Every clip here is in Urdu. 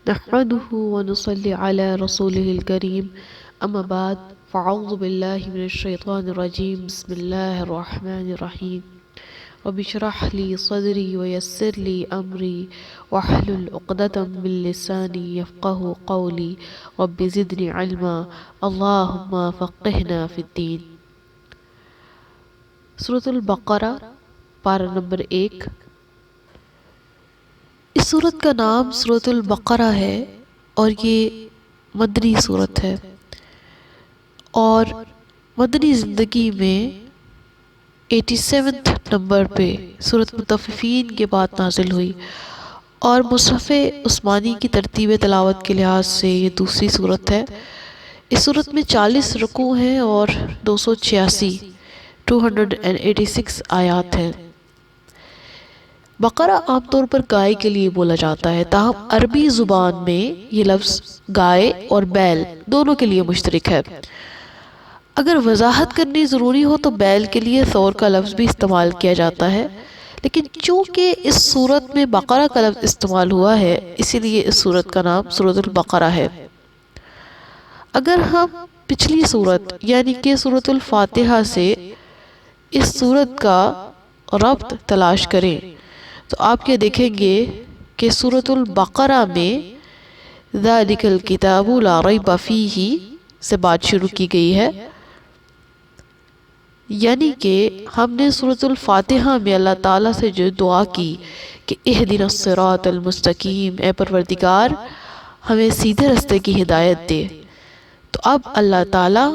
نحمده ونصلي على رسوله الكريم أما بعد فأعوذ بالله من الشيطان الرجيم بسم الله الرحمن الرحيم رب اشرح لي صدري ويسر لي أمري واحلل عقدة من لساني يفقه قولي رب زدني علما اللهم فقهنا في الدين۔ سورة البقرہ پارہ نمبر 1۔ اس سورت کا نام سورت البقرہ ہے اور یہ مدنی سورت ہے، اور مدنی زندگی میں 87 نمبر پہ سورت مطففین کے بعد نازل ہوئی، اور مصحف عثمانی کی ترتیب تلاوت کے لحاظ سے یہ دوسری سورت ہے۔ اس سورت میں 40 رکوع ہیں اور 286 آیات ہیں۔ بقرہ عام طور پر گائے کے لیے بولا جاتا ہے، تاہم عربی زبان میں یہ لفظ گائے اور بیل دونوں کے لیے مشترک ہے۔ اگر وضاحت کرنی ضروری ہو تو بیل کے لیے ثور کا لفظ بھی استعمال کیا جاتا ہے، لیکن چونکہ اس سورت میں بقرہ کا لفظ استعمال ہوا ہے اسی لیے اس سورت کا نام سورت البقرہ ہے۔ اگر ہم پچھلی سورت یعنی کہ سورت الفاتحہ سے اس سورت کا ربط تلاش کریں تو آپ یہ دیکھیں گے کہ سورۃ البقرہ میں ذالک الکتاب لا ریب فیہ سے بات شروع کی گئی ہے، یعنی کہ ہم نے سورۃ الفاتحہ میں اللہ تعالیٰ سے جو دعا کی کہ اہدنا الصراط المستقیم، اے پروردگار ہمیں سیدھے راستے کی ہدایت دے، تو اب اللہ تعالیٰ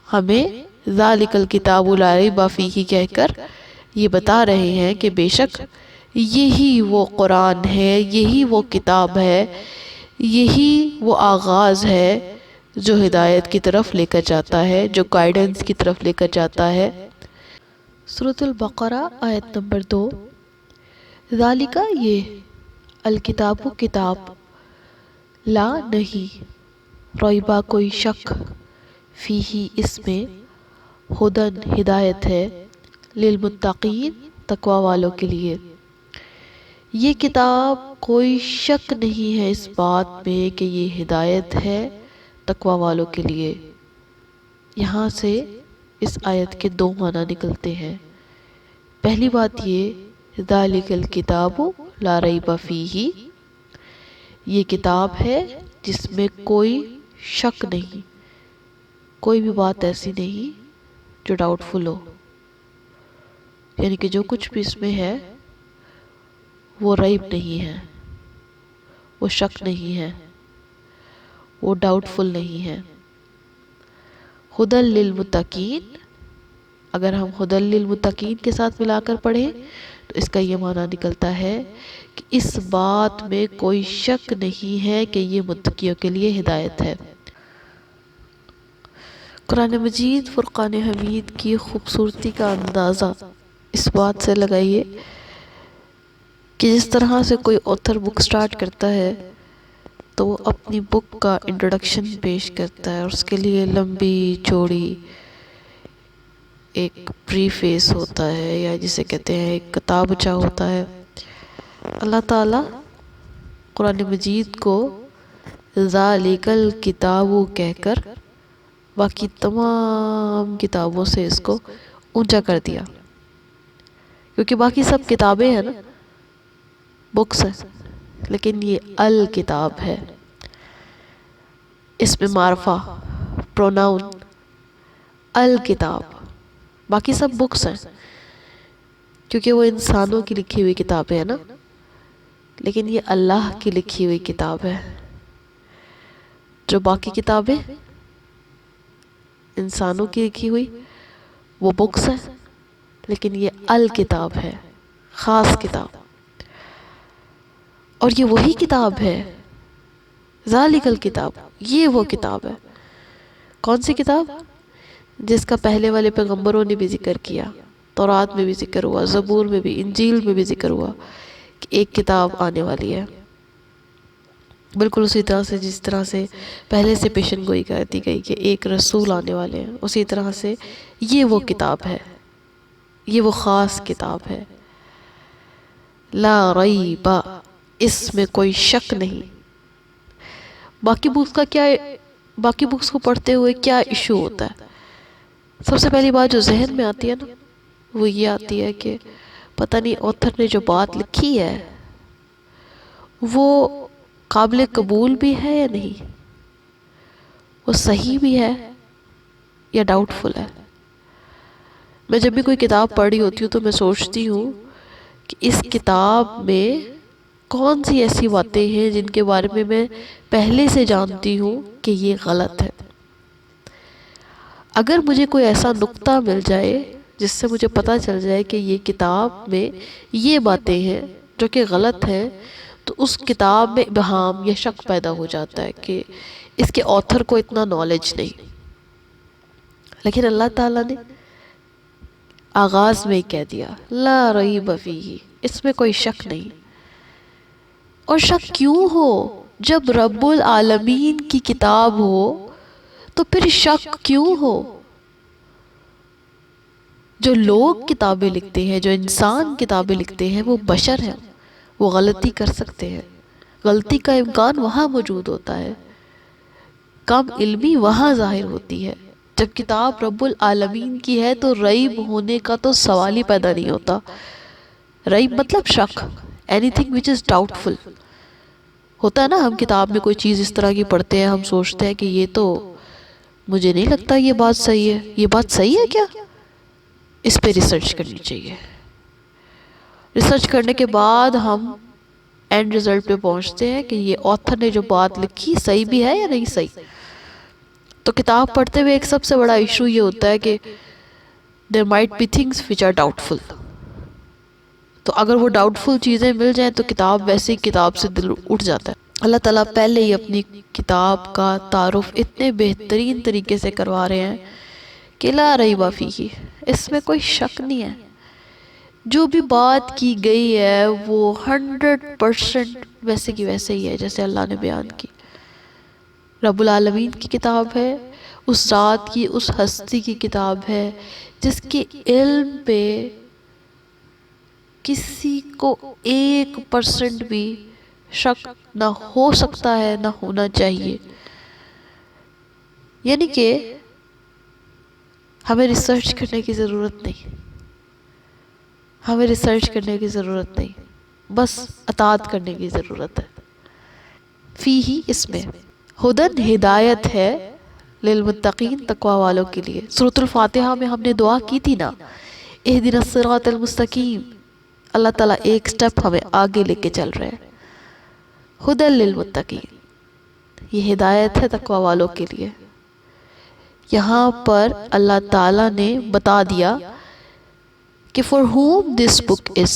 ہمیں ذالک الکتاب لا ریب فیہ کہہ کر یہ بتا رہے ہیں کہ بے شک یہی وہ قرآن ہے، یہی وہ کتاب ہے، یہی وہ آغاز ہے جو ہدایت کی طرف لے کر جاتا ہے، جو گائیڈنس کی طرف لے کر جاتا ہے۔ سورۃ البقرہ آیت نمبر 2۔ ذالکہ یہ، الکتاب کتاب، لا نہیں، ریبہ کوئی شک، فیہ اس میں، ہدن ہدایت ہے، للمتقین تقوی والوں کے لیے۔ یہ کتاب کوئی شک نہیں ہے اس بات میں کہ یہ ہدایت ہے تقوی والوں کے لیے۔ یہاں سے اس آیت کے 2 معنی نکلتے ہیں۔ پہلی بات یہ، ذالک الکتاب لا ریب فیہ، یہ کتاب ہے جس میں کوئی شک نہیں، کوئی بھی بات ایسی نہیں جو ڈاؤٹ فل ہو، یعنی کہ جو کچھ بھی اس میں ہے وہ ریب نہیں ہے، وہ شک نہیں ہے، وہ ڈاؤٹ فل نہیں ہے۔ ہدی للمتقین، اگر ہم ہدی للمتقین کے ساتھ ملا کر پڑھیں تو اس کا یہ معنی نکلتا ہے کہ اس بات میں کوئی شک نہیں ہے کہ یہ متقیوں کے لیے ہدایت ہے۔ قرآن مجید فرقان حمید کی خوبصورتی کا اندازہ اس بات سے لگائیے کہ جس طرح سے کوئی آتھر بک سٹارٹ کرتا ہے تو وہ اپنی بک کا انٹروڈکشن پیش کرتا ہے، اور اس کے لیے لمبی چوڑی ایک پریفیس ہوتا ہے، یا جسے کہتے ہیں ایک کتابچہ ہوتا ہے۔ اللہ تعالیٰ قرآن مجید کو ذالک الکتاب کہہ کر باقی تمام کتابوں سے اس کو اونچا کر دیا، کیونکہ باقی سب کتابیں ہیں نا، بکس ہیں، لیکن یہ الکتاب ہے، اس میں معرفہ، پروناؤن، الکتاب، باقی سب بکس ہیں کیونکہ وہ انسانوں کی لکھی ہوئی کتابیں ہیں نا، لیکن یہ اللہ کی لکھی ہوئی کتاب ہے۔ جو باقی کتابیں انسانوں کی لکھی ہوئی وہ بکس ہیں، لیکن یہ الکتاب ہے، خاص کتاب، اور یہ وہی کتاب ہے، ذالک الکتاب، یہ وہ کتاب ہے۔ کون سی کتاب؟ جس کا پہلے والے پیغمبروں نے بھی ذکر کیا، تورات میں بھی ذکر ہوا، زبور میں بھی، انجیل میں بھی ذکر ہوا کہ ایک کتاب آنے والی ہے۔ بالکل اسی طرح سے جس طرح سے پہلے سے پیشن گوئی کر دی گئی کہ ایک رسول آنے والے ہیں، اسی طرح سے یہ وہ کتاب ہے، یہ وہ خاص کتاب ہے۔ لا ریب، اس میں کوئی شک نہیں، باقی بکس کا کیا، باقی بکس کو پڑھتے ہوئے کیا ایشو ہوتا ہے؟ سب سے پہلی بات جو ذہن میں آتی ہے نا وہ یہ آتی ہے کہ پتہ نہیں آتھر نے جو بات لکھی ہے وہ قابل قبول بھی ہے یا نہیں، وہ صحیح بھی ہے یا ڈاؤٹ فل ہے۔ میں جب بھی کوئی کتاب پڑھ رہی ہوتی ہوں تو میں سوچتی ہوں کہ اس کتاب میں کون سی ایسی باتیں ہیں جن کے بارے میں میں پہلے سے جانتی ہوں کہ یہ غلط ہے۔ اگر مجھے کوئی ایسا نقطہ مل جائے جس سے مجھے پتہ چل جائے کہ یہ کتاب میں یہ باتیں ہیں جو کہ غلط ہیں، تو اس کتاب میں ابہام یا شک پیدا ہو جاتا ہے کہ اس کے آتھر کو اتنا نالج نہیں۔ لیکن اللہ تعالیٰ نے آغاز میں ہی کہہ دیا لا ریب فیہ، اس میں کوئی شک نہیں۔ اور شک کیوں ہو؟ جب رب العالمین کی کتاب ہو تو پھر شک کیوں ہو؟ جو لوگ کتابیں لکھتے ہیں، جو انسان کتابیں لکھتے ہیں، وہ بشر ہیں، وہ غلطی کر سکتے ہیں، غلطی کا امکان وہاں موجود ہوتا ہے، کم علمی وہاں ظاہر ہوتی ہے۔ جب کتاب رب العالمین کی ہے تو ریب ہونے کا تو سوال ہی پیدا نہیں ہوتا۔ ریب مطلب شک، anything which is doubtful ہوتا ہے نا۔ ہم کتاب میں کوئی چیز اس طرح کی پڑھتے ہیں، ہم سوچتے ہیں کہ یہ تو مجھے نہیں لگتا یہ بات صحیح ہے، یہ بات صحیح ہے کیا؟ اس پہ ریسرچ کرنی چاہیے۔ ریسرچ کرنے کے بعد ہم اینڈ ریزلٹ پہ پہنچتے ہیں کہ یہ آتھر نے جو بات لکھی صحیح بھی ہے یا نہیں صحیح۔ تو کتاب پڑھتے ہوئے ایک سب سے بڑا ایشو یہ ہوتا ہے کہ there might be things which are doubtful۔ تو اگر وہ ڈاؤٹفل چیزیں مل جائیں تو کتاب ویسے ہی کتاب سے دل اٹھ جاتا ہے۔ اللہ تعالیٰ پہلے ہی اپنی کتاب کا تعارف اتنے بہترین طریقے سے کروا رہے ہیں کہ لا ریب فیہ، اس میں کوئی شک نہیں ہے۔ جو بھی بات کی گئی ہے وہ 100% ویسے کی ویسے ہی ہے جیسے اللہ نے بیان کی۔ رب العالمین کی کتاب ہے، اس ذات کی، اس ہستی کی کتاب ہے جس کے علم پہ کسی کو 1% بھی شک نہ ہو سکتا ہے، نہ ہونا چاہیے۔ یعنی کہ ہمیں ریسرچ کرنے کی ضرورت نہیں، ہمیں ریسرچ کرنے کی ضرورت نہیں، بس اطاعت کرنے کی ضرورت ہے۔ فیہ، اس میں ہدن، ہدایت ہے، للمتقین، تقوی والوں کے لیے۔ سورۃ الفاتحہ میں ہم نے دعا کی تھی نا، اہدنا الصراط المستقیم، اللہ تعالیٰ ایک سٹیپ ہمیں آگے لے کے چل رہے ہیں۔ ہدن للمتقین، یہ ہدایت ہے تقوی والوں کے لیے۔ یہاں پر اللہ تعالیٰ نے بتا دیا کہ for whom this book is،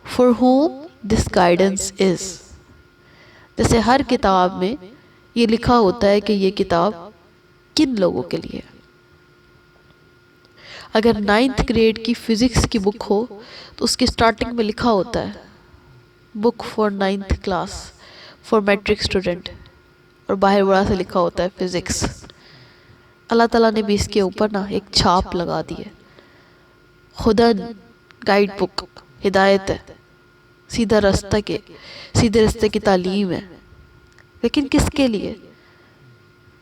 for whom this guidance is۔ جیسے ہر کتاب میں یہ لکھا ہوتا ہے کہ یہ کتاب کن لوگوں کے لیے۔ اگر 9th گریڈ کی فزکس کی بک ہو تو اس کی سٹارٹنگ میں لکھا ہوتا ہے book for 9th class for matric student, اور باہر بڑا سے لکھا ہوتا ہے فزکس۔ اللہ تعالیٰ نے بھی اس کے اوپر نا ایک چھاپ لگا دی ہے۔ خدن، گائیڈ بک، ہدایت ہے، سیدھا سیدھے رستے کی تعلیم ہے۔ لیکن کس کے لیے؟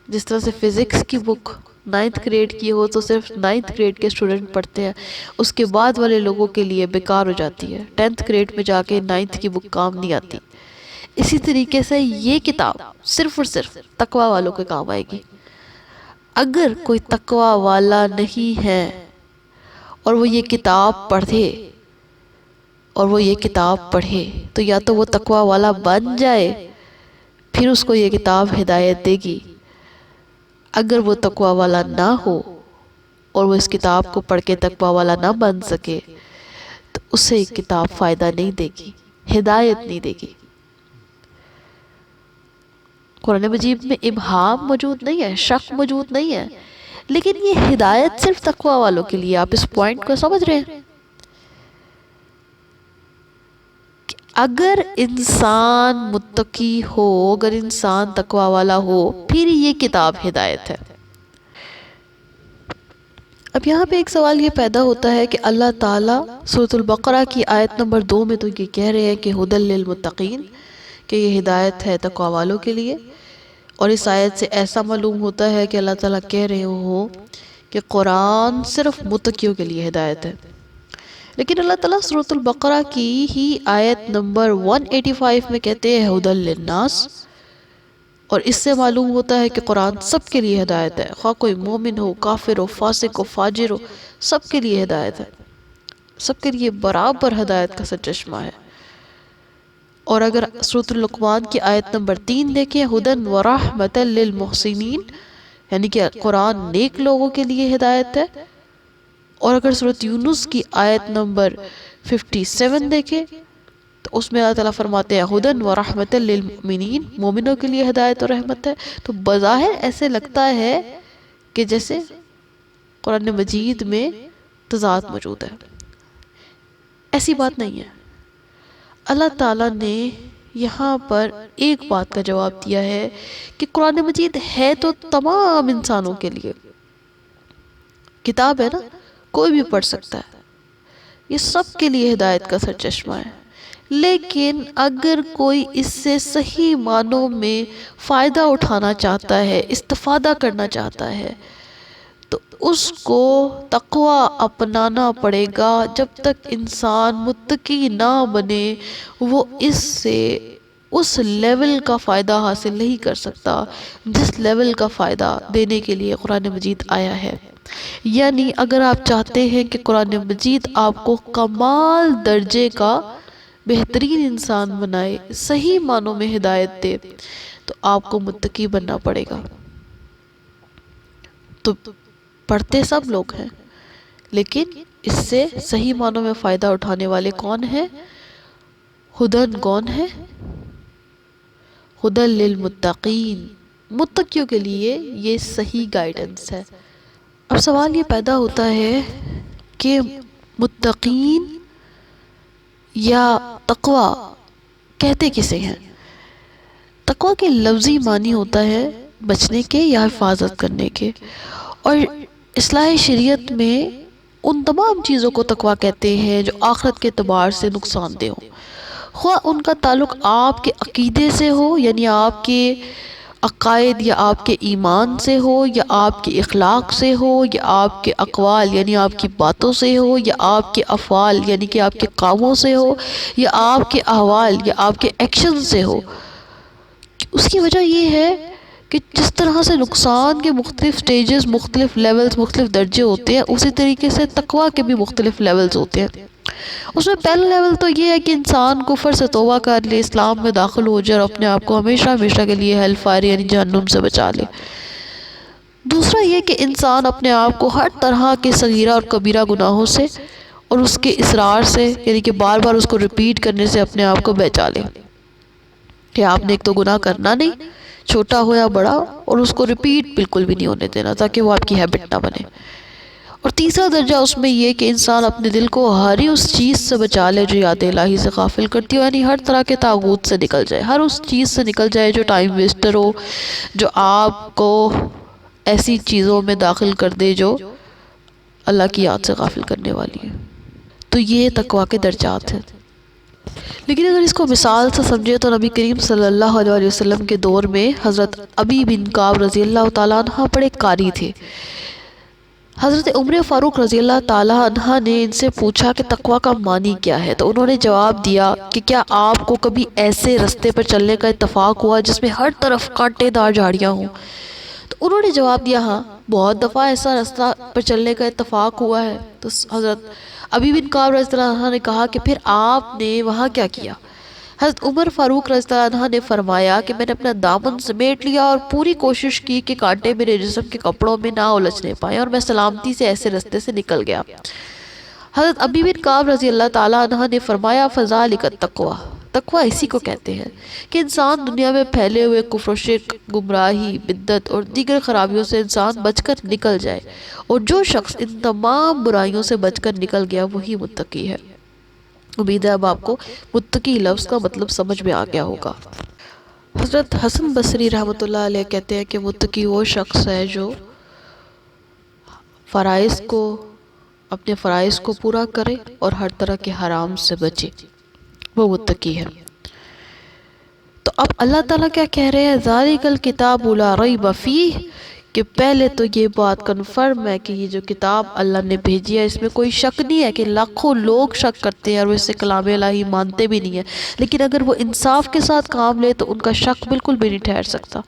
جس طرح سے فزکس کی بک 9th گریڈ کی ہو تو صرف 9th گریڈ کے اسٹوڈنٹ پڑھتے ہیں، اس کے بعد والے لوگوں کے لیے بیکار ہو جاتی ہے۔ 10th گریڈ میں جا کے 9th کی بک کام نہیں آتی۔ اسی طریقے سے یہ کتاب صرف اور صرف تقوی والوں کے کام آئے گی۔ اگر کوئی تقوی والا نہیں ہے اور وہ یہ کتاب پڑھے تو یا تو وہ تقوی والا بن جائے، پھر اس کو یہ کتاب ہدایت دے گی۔ اگر وہ تقوی والا نہ ہو اور وہ اس کتاب کو پڑھ کے تقوی والا نہ بن سکے تو اسے یہ کتاب فائدہ نہیں دے گی، ہدایت نہیں دے گی۔ قرآن مجید میں ابہام موجود نہیں ہے، شک موجود نہیں ہے، لیکن یہ ہدایت صرف تقوی والوں کے لیے۔ آپ اس پوائنٹ کو سمجھ رہے ہیں؟ اگر انسان متقی ہو، اگر انسان تقوی والا ہو، پھر یہ کتاب ہدایت ہے۔ اب یہاں پہ ایک سوال یہ پیدا ہوتا ہے کہ اللہ تعالیٰ سورۃ البقرہ کی آیت نمبر 2 میں تو یہ کہہ رہے ہیں کہ ہدی للمتقین، کہ یہ ہدایت ہے تقوی والوں کے لیے، اور اس آیت سے ایسا معلوم ہوتا ہے کہ اللہ تعالیٰ کہہ رہے ہو کہ قرآن صرف متقیوں کے لیے ہدایت ہے۔ لیکن اللہ تعالیٰ سورۃ البقرہ کی ہی آیت نمبر 185 میں کہتے ہیں ھدی للناس، اور اس سے معلوم ہوتا ہے کہ قرآن سب کے لیے ہدایت ہے، خواہ کوئی مومن ہو، کافر ہو، فاسق ہو، فاجر ہو، سب کے لیے ہدایت ہے، سب کے لیے برابر ہدایت کا سرچشمہ ہے۔ اور اگر سورۃ لقمان کی آیت نمبر 3 دیکھیں، ھدی ورحمۃ للمحسنین، یعنی کہ قرآن نیک لوگوں کے لیے ہدایت ہے۔ اور اگر سورۃ یونس کی آیت نمبر 57 دیکھیں تو اس میں اللہ تعالیٰ فرماتے ہیں ھدی ورحمۃ للمؤمنین، مومنوں کے لیے ہدایت اور رحمت ہے۔ تو بظاہر ایسے لگتا ہے کہ جیسے قرآن مجید میں تضاد موجود ہے، ایسی بات نہیں ہے۔ اللہ تعالیٰ نے یہاں پر ایک بات کا جواب دیا ہے کہ قرآن مجید ہے تو تمام انسانوں کے لیے، کتاب ہے نا، کوئی بھی پڑھ سکتا ہے، یہ سب کے لیے ہدایت کا سرچشمہ ہے۔ لیکن اگر کوئی اس سے صحیح معنوں میں فائدہ اٹھانا چاہتا ہے، استفادہ کرنا چاہتا ہے، تو اس کو تقوی اپنانا پڑے گا۔ جب تک انسان متقی نہ بنے وہ اس سے اس لیول کا فائدہ حاصل نہیں کر سکتا جس لیول کا فائدہ دینے کے لیے قرآن مجید آیا ہے۔ یعنی اگر آپ چاہتے ہیں کہ قرآن مجید آپ کو کمال درجے کا بہترین انسان بنائے، صحیح معنوں میں ہدایت دے، تو آپ کو متقی بننا پڑے گا۔ تو پڑھتے سب لوگ ہیں، لیکن اس سے صحیح معنوں میں فائدہ اٹھانے والے کون ہیں؟ ھدی کون ہے؟ ھدی للمتقین، متقیوں کے لیے یہ صحیح گائیڈنس ہے۔ اب سوال یہ پیدا ہوتا ہے کہ متقین یا تقوی کہتے کسے ہیں؟ تقوی کے لفظی معنی ہوتا ہے بچنے کے یا حفاظت کرنے کے، اور اصلاح شریعت میں ان تمام چیزوں کو تقوی کہتے ہیں جو آخرت کے اعتبار سے نقصان دہ ہوں، خواہ ان کا تعلق آپ کے عقیدے سے ہو، یعنی آپ کے عقائد یا آپ کے ایمان سے ہو، یا آپ کے اخلاق سے ہو، یا آپ کے اقوال یعنی آپ کی باتوں سے ہو، یا آپ کے افعال یعنی کہ آپ کے کاموں سے ہو، یا آپ کے احوال یا آپ کے ایکشن سے ہو۔ اس کی وجہ یہ ہے کہ جس طرح سے نقصان کے مختلف سٹیجز، مختلف لیولز، مختلف درجے ہوتے ہیں، اسی طریقے سے تقوی کے بھی مختلف لیولز ہوتے ہیں۔ اس میں پہلا لیول تو یہ ہے کہ انسان کفر سے توبہ کر لے، اسلام میں داخل ہو جائے اور اپنے آپ کو ہمیشہ ہمیشہ کے لیے ہیل فائر یعنی جہنم سے بچا لے۔ دوسرا یہ کہ انسان اپنے آپ کو ہر طرح کے صغیرہ اور کبیرہ گناہوں سے اور اس کے اصرار سے، یعنی کہ بار بار اس کو ریپیٹ کرنے سے اپنے آپ کو بچا لے، کہ آپ نے ایک تو گناہ کرنا نہیں، چھوٹا ہو یا بڑا، اور اس کو ریپیٹ بالکل بھی نہیں ہونے دینا تاکہ وہ آپ کی ہیبٹ نہ بنے۔ اور تیسرا درجہ اس میں یہ کہ انسان اپنے دل کو ہر اس چیز سے بچا لے جو یاد الہی سے غافل کرتی ہو، یعنی ہر طرح کے طاغوت سے نکل جائے، ہر اس چیز سے نکل جائے جو ٹائم ویسٹر ہو، جو آپ کو ایسی چیزوں میں داخل کر دے جو اللہ کی یاد سے غافل کرنے والی ہے۔ تو یہ تقوی کے درجات ہیں۔ لیکن اگر اس کو مثال سے سمجھے تو نبی کریم صلی اللہ علیہ وسلم کے دور میں حضرت ابی بن کعب رضی اللہ تعالیٰ عنہ بڑے قاری تھے۔ حضرت عمر فاروق رضی اللہ تعالیٰ عنہ نے ان سے پوچھا کہ تقوی کا معنی کیا ہے، تو انہوں نے جواب دیا کہ کیا آپ کو کبھی ایسے رستے پر چلنے کا اتفاق ہوا جس میں ہر طرف کانٹے دار جھاڑیاں ہوں؟ تو انہوں نے جواب دیا ہاں، بہت دفعہ ایسا رستہ پر چلنے کا اتفاق ہوا ہے۔ تو حضرت ابی بن کعب رضی اللہ عنہ نے کہا کہ پھر آپ نے وہاں کیا کیا؟ حضرت عمر فاروق رضی اللہ عنہ نے فرمایا کہ میں نے اپنا دامن سمیٹ لیا اور پوری کوشش کی کہ کانٹے میرے جسم کے کپڑوں میں نہ الجھنے پائیں، اور میں سلامتی سے ایسے رستے سے نکل گیا۔ حضرت ابی بن کعب رضی اللہ تعالیٰ عنہ نے فرمایا فذالک التقوی، تقوی اسی کو کہتے ہیں کہ انسان دنیا میں پھیلے ہوئے کفر و شرک، گمراہی، بدعت اور دیگر خرابیوں سے انسان بچ کر نکل جائے، اور جو شخص ان تمام برائیوں سے بچ کر نکل گیا وہی متقی ہے۔ امید ہے اب آپ کو متقی لفظ کا مطلب سمجھ میں آ گیا ہوگا۔ حضرت حسن بصری رحمۃ اللہ علیہ کہتے ہیں کہ متقی وہ شخص ہے جو اپنے فرائض کو پورا کرے اور ہر طرح کے حرام سے بچے، وہ متقی ہے۔ اب اللہ تعالیٰ کیا کہہ رہے ہیں؟ ذالک الکتاب لا ریب فیہ، کہ پہلے تو یہ بات کنفرم ہے کہ یہ جو کتاب اللہ نے بھیجی ہے اس میں کوئی شک نہیں ہے، کہ لاکھوں لوگ شک کرتے ہیں اور وہ اسے کلام الہی مانتے بھی نہیں ہیں، لیکن اگر وہ انصاف کے ساتھ کام لے تو ان کا شک بالکل بھی نہیں ٹھہر سکتا۔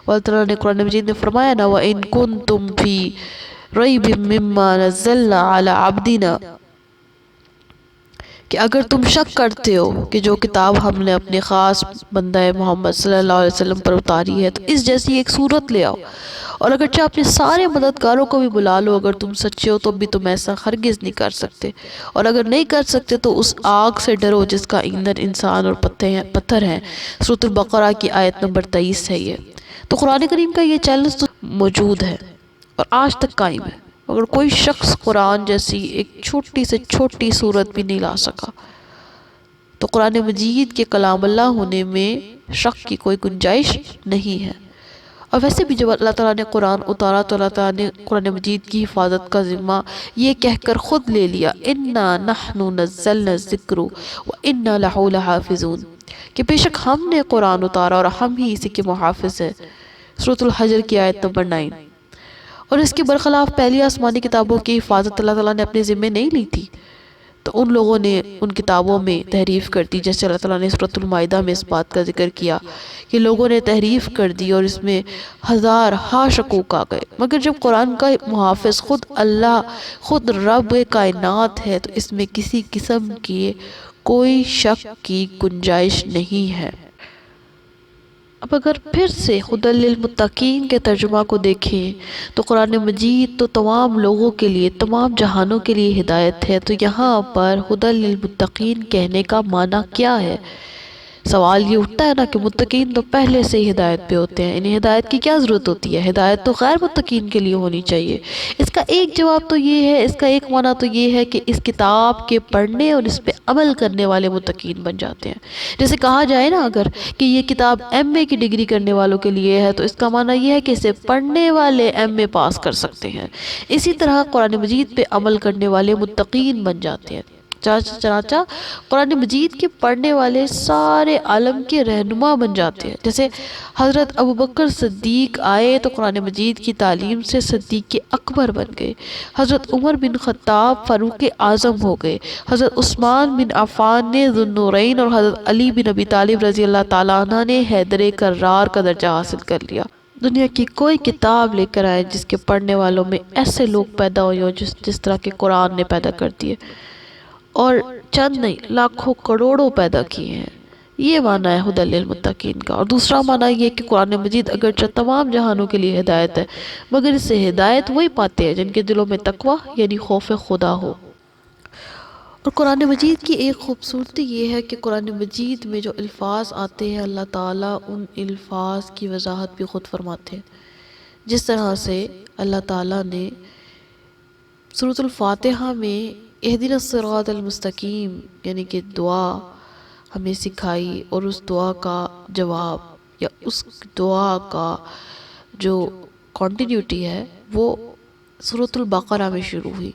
اللہ تعالیٰ نے قرآن مجید میں فرمایا نا وَإِن كُنتُمْ فِي رَيْبٍ مِّمَّا نَزَّلْنَا عَلَىٰ عَبْدِنَا، کہ اگر تم شک کرتے ہو کہ جو کتاب ہم نے اپنے خاص بندہ محمد صلی اللہ علیہ وسلم پر اتاری ہے تو اس جیسی ایک صورت لے آؤ، اور اگرچہ اپنے سارے مددگاروں کو بھی بلا لو، اگر تم سچے ہو تو بھی تم ایسا ہرگز نہیں کر سکتے، اور اگر نہیں کر سکتے تو اس آگ سے ڈرو جس کا ایندھن انسان اور پتھر ہیں۔ سورۃ البقرہ کی آیت نمبر 23 ہے یہ۔ تو قرآن کریم کا یہ چیلنج تو موجود ہے اور آج تک قائم ہے، اگر کوئی شخص قرآن جیسی ایک چھوٹی سے چھوٹی صورت بھی نہیں لا سکا تو قرآن مجید کے کلام اللہ ہونے میں شک کی کوئی گنجائش نہیں ہے۔ اور ویسے بھی جب اللہ تعالیٰ نے قرآن اتارا تو اللہ تعالیٰ نے قرآن مجید کی حفاظت کا ذمہ یہ کہہ کر خود لے لیا، اِنَّا نَحْنُ نَزَّلْنَا الذِّكْرُ وَإِنَّا لَهُ لَحَافِظُونَ، کہ بے شک ہم نے قرآن اتارا اور ہم ہی اسی کے محافظ ہیں۔ سورۃ الحجر کی آیت نمبر 9۔ اور اس کے برخلاف پہلی آسمانی کتابوں کی حفاظت اللہ تعالیٰ نے اپنے ذمہ نہیں لی تھی، تو ان لوگوں نے ان کتابوں میں تحریف کر دی، جیسے اللہ تعالیٰ نے سورۃ المائدہ میں اس بات کا ذکر کیا کہ لوگوں نے تحریف کر دی اور اس میں ہزارہا شکوک آ گئے، مگر جب قرآن کا محافظ خود اللہ، خود رب کائنات ہے، تو اس میں کسی قسم کی کوئی شک کی گنجائش نہیں ہے۔ اب اگر پھر سے ہدی للمتقین کے ترجمہ کو دیکھیں تو قرآن مجید تو تمام لوگوں کے لیے، تمام جہانوں کے لیے ہدایت ہے، تو یہاں پر ہدی للمتقین کہنے کا معنی کیا ہے؟ سوال یہ اٹھتا ہے نا کہ متقین تو پہلے سے ہی ہدایت پہ ہوتے ہیں، انہیں ہدایت کی کیا ضرورت ہوتی ہے؟ ہدایت تو غیر متقین کے لیے ہونی چاہیے۔ اس کا ایک جواب تو یہ ہے، اس کا ایک معنی تو یہ ہے کہ اس کتاب کے پڑھنے اور اس پہ عمل کرنے والے متقین بن جاتے ہیں۔ جیسے کہا جائے نا اگر کہ یہ کتاب ایم اے کی ڈگری کرنے والوں کے لیے ہے تو اس کا معنی یہ ہے کہ اسے پڑھنے والے ایم اے پاس کر سکتے ہیں۔ اسی طرح قرآن مجید پہ عمل کرنے والے متقین بن جاتے ہیں۔ چنانچہ قرآن مجید کے پڑھنے والے سارے عالم کے رہنما بن جاتے ہیں۔ جیسے حضرت ابوبکر صدیق آئے تو قرآن مجید کی تعلیم سے صدیق اکبر بن گئے، حضرت عمر بن خطاب فاروق اعظم ہو گئے، حضرت عثمان بن عفان نے ذو النورین اور حضرت علی بن ابی طالب رضی اللہ تعالیٰ عنہ نے حیدر کرار کا درجہ حاصل کر لیا۔ دنیا کی کوئی کتاب لے کر آئے جس کے پڑھنے والوں میں ایسے لوگ پیدا ہوئے ہوں جس طرح کے قرآن نے پیدا کر دیے، اور چند نہیں لاکھوں کروڑوں پیدا کیے ہیں۔ یہ معنی ہے ہدی للمتقین کا۔ اور دوسرا معنی یہ کہ قرآن مجید اگرچہ تمام جہانوں کے لیے ہدایت ہے، مگر اس سے ہدایت وہی پاتے ہیں جن کے دلوں میں تقوی یعنی خوف خدا ہو۔ اور قرآن مجید کی ایک خوبصورتی یہ ہے کہ قرآن مجید میں جو الفاظ آتے ہیں اللہ تعالیٰ ان الفاظ کی وضاحت بھی خود فرماتے ہیں۔ جس طرح سے اللہ تعالیٰ نے سورۃ الفاتحہ میں اہدنا الصراط المستقیم یعنی کہ دعا ہمیں سکھائی، اور اس دعا کا جواب یا اس دعا کا جو کنٹینیوٹی ہے وہ سورۃ البقرہ میں شروع ہوئی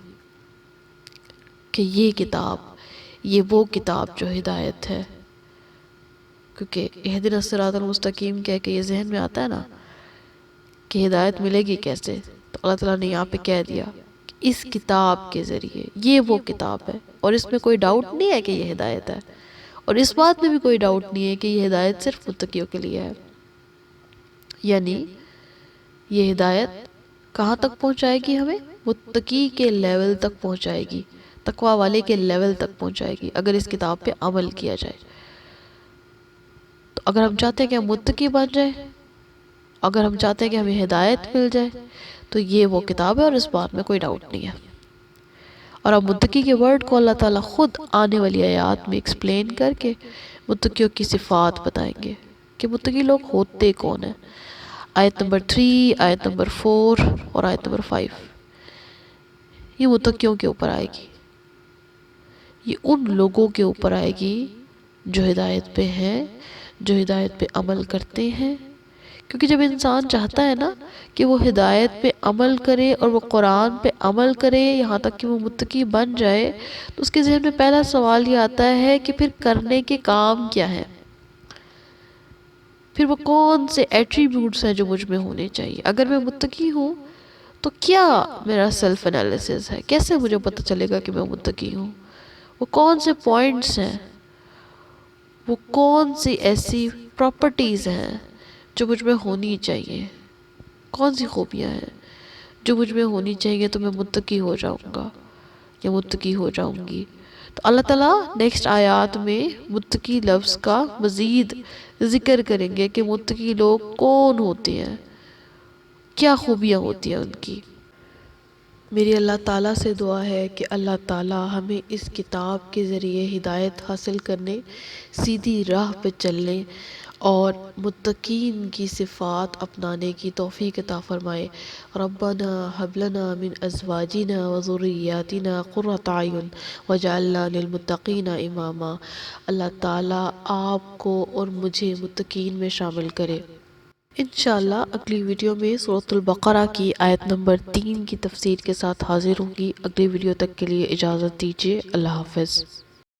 کہ یہ کتاب، یہ وہ کتاب جو ہدایت ہے۔ کیونکہ اہدنا الصراط المستقیم کہہ کے یہ ذہن میں آتا ہے نا کہ ہدایت ملے گی کیسے، تو اللہ تعالیٰ نے یہاں پہ کہہ دیا اس کتاب کے ذریعے، یہ وہ کتاب ہے، اور اس میں کوئی ڈاؤٹ نہیں ہے کہ یہ ہدایت ہے، اور اس بات میں بھی کوئی ڈاؤٹ نہیں ہے کہ یہ ہدایت صرف متقیوں کے لیے ہے۔ یعنی یہ ہدایت کہاں تک پہنچائے گی؟ ہمیں متقی کے لیول تک پہنچائے گی، تقوی والے کے لیول تک پہنچائے گی اگر اس کتاب پہ عمل کیا جائے۔ تو اگر ہم چاہتے ہیں کہ ہم متقی بن جائیں، اگر ہم چاہتے ہیں کہ ہمیں ہدایت مل جائے، تو یہ وہ کتاب ہے اور اس بات میں کوئی ڈاؤٹ نہیں ہے۔ اور اب متقی کے ورڈ کو اللہ تعالیٰ خود آنے والی آیات میں ایکسپلین کر کے متقیوں کی صفات بتائیں گے کہ متقی لوگ ہوتے کون ہیں۔ آیت نمبر 3، آیت نمبر 4 اور آیت نمبر 5 یہ متقیوں کے اوپر آئے گی، یہ ان لوگوں کے اوپر آئے گی جو ہدایت پہ ہیں، جو ہدایت پہ عمل کرتے ہیں۔ کیونکہ جب انسان چاہتا ہے نا کہ وہ ہدایت پہ عمل کرے اور وہ قرآن پہ عمل کرے یہاں تک کہ وہ متقی بن جائے، تو اس کے ذہن میں پہلا سوال یہ آتا ہے کہ پھر کرنے کے کام کیا ہے۔ پھر وہ کون سے ایٹریبیوٹس ہیں جو مجھ میں ہونے چاہیے. اگر میں متقی ہوں تو کیا میرا سیلف انالیسس ہے، کیسے مجھے پتہ چلے گا کہ میں متقی ہوں؟ وہ کون سے پوائنٹس ہیں، وہ کون سی ایسی پراپرٹیز ہیں جو مجھ میں ہونی چاہیے، کون سی خوبیاں ہیں جو مجھ میں ہونی چاہیے تو میں متقی ہو جاؤں گا یا متقی ہو جاؤں گی. تو اللہ تعالیٰ نیکسٹ آیات میں متقی لفظ کا مزید ذکر کریں گے کہ متقی لوگ کون ہوتے ہیں، کیا خوبیاں ہوتی ہیں ان کی. میری اللہ تعالیٰ سے دعا ہے کہ اللہ تعالیٰ ہمیں اس کتاب کے ذریعے ہدایت حاصل کرنے، سیدھی راہ پہ چلنے اور متقین کی صفات اپنانے کی توفیق عطا فرمائے. ربنا ہب لنا من ازواجنا وذریاتنا قرۃ اعین واجعلنا للمتقین اماما. اللہ تعالیٰ آپ کو اور مجھے متقین میں شامل کرے. انشاءاللہ اگلی ویڈیو میں سورۃ البقرہ کی آیت نمبر 3 کی تفسیر کے ساتھ حاضر ہوں گی. اگلی ویڈیو تک کے لیے اجازت دیجیے. اللہ حافظ.